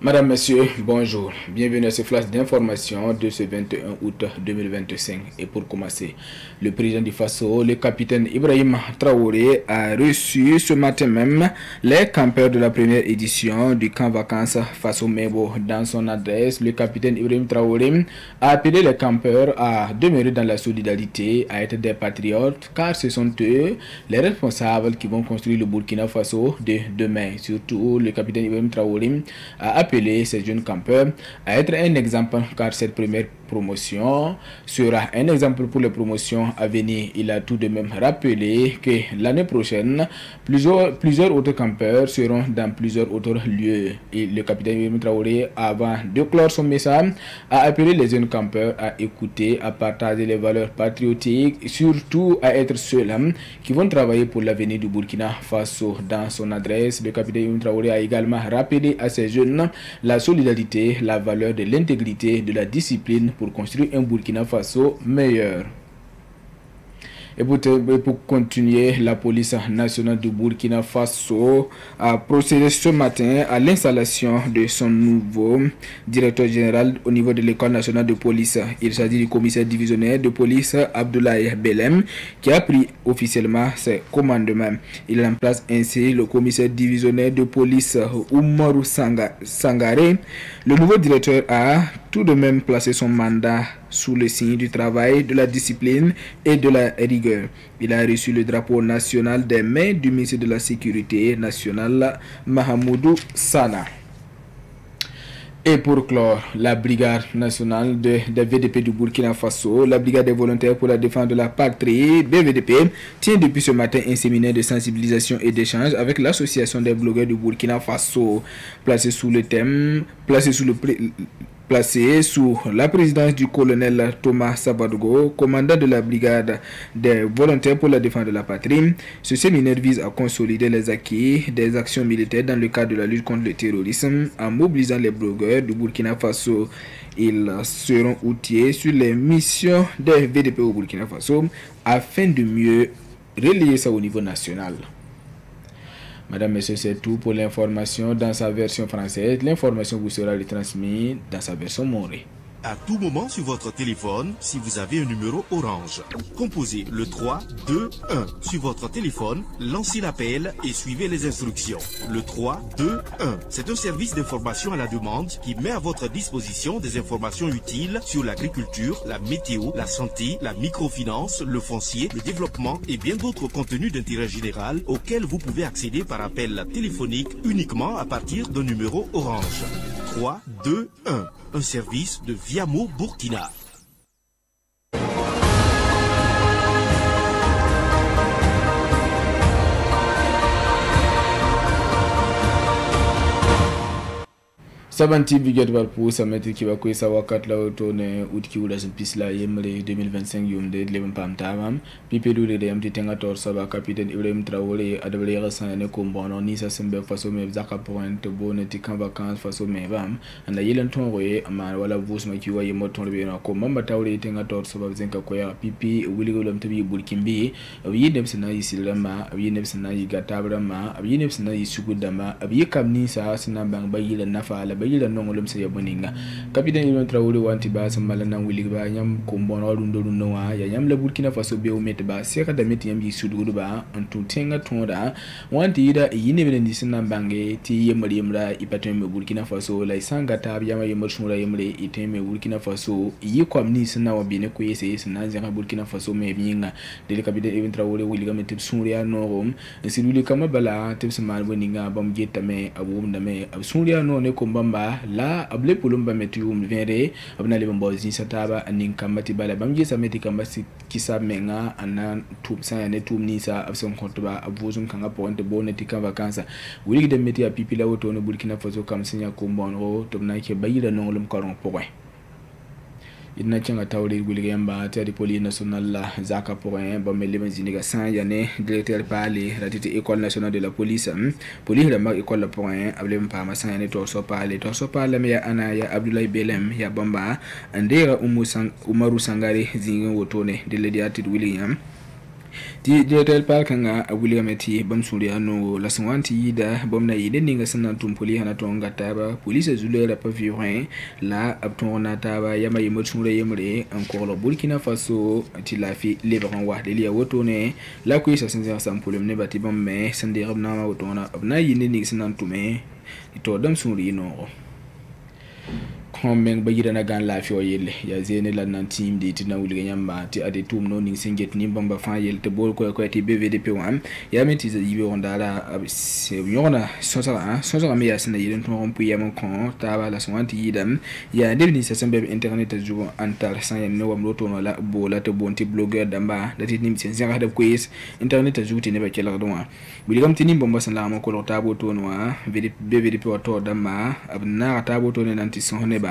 Madame, Monsieur, bonjour. Bienvenue à ce flash d'information de ce 21 août 2025. Et pour commencer, le président du Faso, le capitaine Ibrahim Traoré, a reçu ce matin même les campeurs de la première édition du camp vacances Faso Mebo. Dans son adresse, le capitaine Ibrahim Traoré a appelé les campeurs à demeurer dans la solidarité, à être des patriotes, car ce sont eux les responsables qui vont construire le Burkina Faso de demain. Surtout, le capitaine Ibrahim Traoré a appelé ces jeunes campeurs à être un exemple, car cette première promotion sera un exemple pour les promotions à venir. Il a tout de même rappelé que l'année prochaine, plusieurs autres campeurs seront dans plusieurs autres lieux. Et le capitaine Ibrahim Traoré, avant de clore son message, a appelé les jeunes campeurs à écouter, à partager les valeurs patriotiques et surtout à être ceux-là qui vont travailler pour l'avenir du Burkina Faso. Dans son adresse, le capitaine Ibrahim Traoré a également rappelé à ces jeunes la solidarité, la valeur de l'intégrité, de la discipline pour construire un Burkina Faso meilleur. Et pour continuer, la police nationale du Burkina Faso a procédé ce matin à l'installation de son nouveau directeur général au niveau de l'école nationale de police. Il s'agit du commissaire divisionnaire de police Abdoulaye Belem qui a pris officiellement ses commandements. Il remplace ainsi le commissaire divisionnaire de police Oumarou Sangaré. Le nouveau directeur a tout de même placé son mandat sous le signe du travail, de la discipline et de la rigueur. Il a reçu le drapeau national des mains du ministre de la Sécurité nationale, Mahamoudou Sana. Et pour clore, la brigade nationale des VDP du Burkina Faso, la brigade des volontaires pour la défense de la patrie, BVDP, tient depuis ce matin un séminaire de sensibilisation et d'échange avec l'association des blogueurs du Burkina Faso, placé sous la présidence du colonel Thomas Sabadogo, commandant de la brigade des volontaires pour la défense de la patrie. Ce séminaire vise à consolider les acquis des actions militaires dans le cadre de la lutte contre le terrorisme en mobilisant les blogueurs du Burkina Faso. Ils seront outillés sur les missions des VDP au Burkina Faso afin de mieux relayer ça au niveau national. Madame, Monsieur, c'est tout pour l'information dans sa version française. L'information vous sera retransmise dans sa version morée. À tout moment sur votre téléphone, si vous avez un numéro orange, composez le 3 2 1 sur votre téléphone, lancez l'appel et suivez les instructions. Le 3 2 1, c'est un service d'information à la demande qui met à votre disposition des informations utiles sur l'agriculture, la météo, la santé, la microfinance, le foncier, le développement et bien d'autres contenus d'intérêt général auxquels vous pouvez accéder par appel téléphonique uniquement à partir d'un numéro orange. 3 2 1, un service de Viamo Burkina. Sabanti bigat barpu sameti ki bakwe sa wakat la otone utki ula simpis la yemre 2025 yumde leben pam tamam pipe du de yamti tenga tor saba capitaine Ibrahim Traoré adabli rasan ne kombono ni sa sembe faso me zaka point boneti kan vacances faso me bam anda yelen ton roye ama wala vus ma ki waye moton be na ko mamba Traoré tenga tor saba zenka ko ya pipi wuli golam tabi burkimbi yi dem sina yi silama yi nem sina yi gatabrama yi nem sina yi sugudama yi kamni sa sina bang bayila nafa la yila nongolum se yaboninga capitaine Ibrahim Traoré wanti ba samala nan wili ba nyam ko mbono dundo dundo wa ya nyam la Burkina Faso be o met ba seka da met yam yi sududu ba antu tenga tonda wanti ida yine be ndi sinan bange ti yemri yemra ipatem me Burkina Faso la isanga ta yama yemr shura yemre iteme Burkina Faso yi kwamni sina wa bine ko yese sina zanga Burkina Faso me binga de capitaine Ibrahim Traoré wili ga met suria norom siduli kama bala tebs mal boninga bam getame abum dame suria no ne ko mbamba la able pulumba metu vere abna le mbozi sataba anin kamati bala bamje sameti kambasi kisa menga anan tum sa ne tum ni sa abson kontoba abuzum kanga ponte boneti kan vacances wuri de meti a pipi la woto no Burkina Faso kam sinya ko mbonro to na ke bayira nongolum koron point ina changa tawri gulige yamba tari police nationale la zaka point ba mele ziniga san yane directeur pali ratiti école nationale de la police police la mag école point ablem pa ma san yane to so pale me ya ana ya Abdoulaye Belem ya bamba andera Umaru Sangare zinga wotone de lediatit William ti digital park nga William Eti bam suriano la swanti yida bam na yide ninga sanan tumpuli hana tonga taba police zulera pavillon la abtona taba yama yimot sure yemre encore le Burkina Faso ti la fi lebran wa de liya wotone la ko isa senza sampulum ne bati bam me sande rabna ma wotona abna yinde ninga sanan tume to dam suri no Homeng bagira na gan la fio yele ya zene la nan team de tina wuli nyamba ti ade tum no ning singet ni bamba fa yel te bol ko ti BVDP wam ya meti za yibe ondala se yona sosa me ya sina yelen to rompu ya mon kon ta ba la swanti yidam ya de ni sa sembe internet ju antar san ya no wam loto no la bola te bonti blogger damba dati nim sen zanga da quiz internet ju ti ne ba kela do wa buli gam ti ni bamba san la mo ko ta bo to no BVDP wato damba abna ta bo to ne nanti son ne ba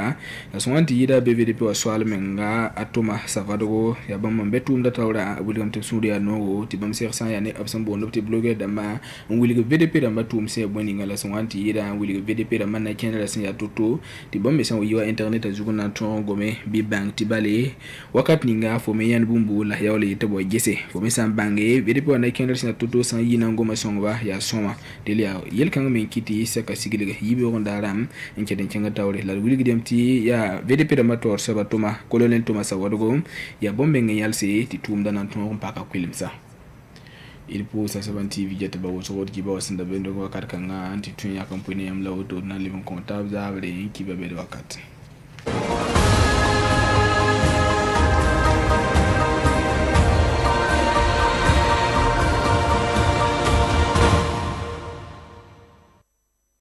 la swanti yida BVDP wa swal menga atoma savadogo ya bam betum da tawra abulgam te suria no ti bam ser san ya ne absam bo no ti blogger dama wuli ga VDP dama tum se boni ngala swanti yida wuli ga VDP dama na kenela san ya toto ti bam san yiwa internet azugo na ton gome bi bank ti bale wakat ninga fo me yan bumbu la yawle te bo gese fo me san bange VDP wa na kenela san toto san yina ngoma songba ya soma delia yel kan men kiti saka sigiliga yibe on daram enke den cenga tawre la wuli ga ya VDP da mator sabatuma colonel Thomas Awadogo ya bombe ngeyalse ti tumda nan ton paka kwilimsa il pour sa 7 TV jet ba wo so ki ba wasinda bendo ko kat kan anti tun ya company am lawo to na living comptable za bare ki ba be wakat